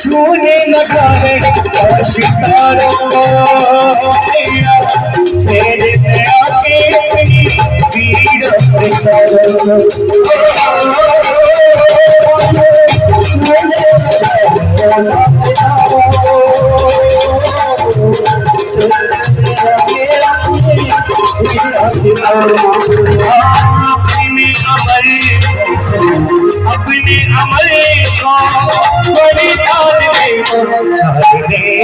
छूने लगा रे सितारों को तेरे में आके अपनी पीड़ करो अपने अमल को बलिदान दे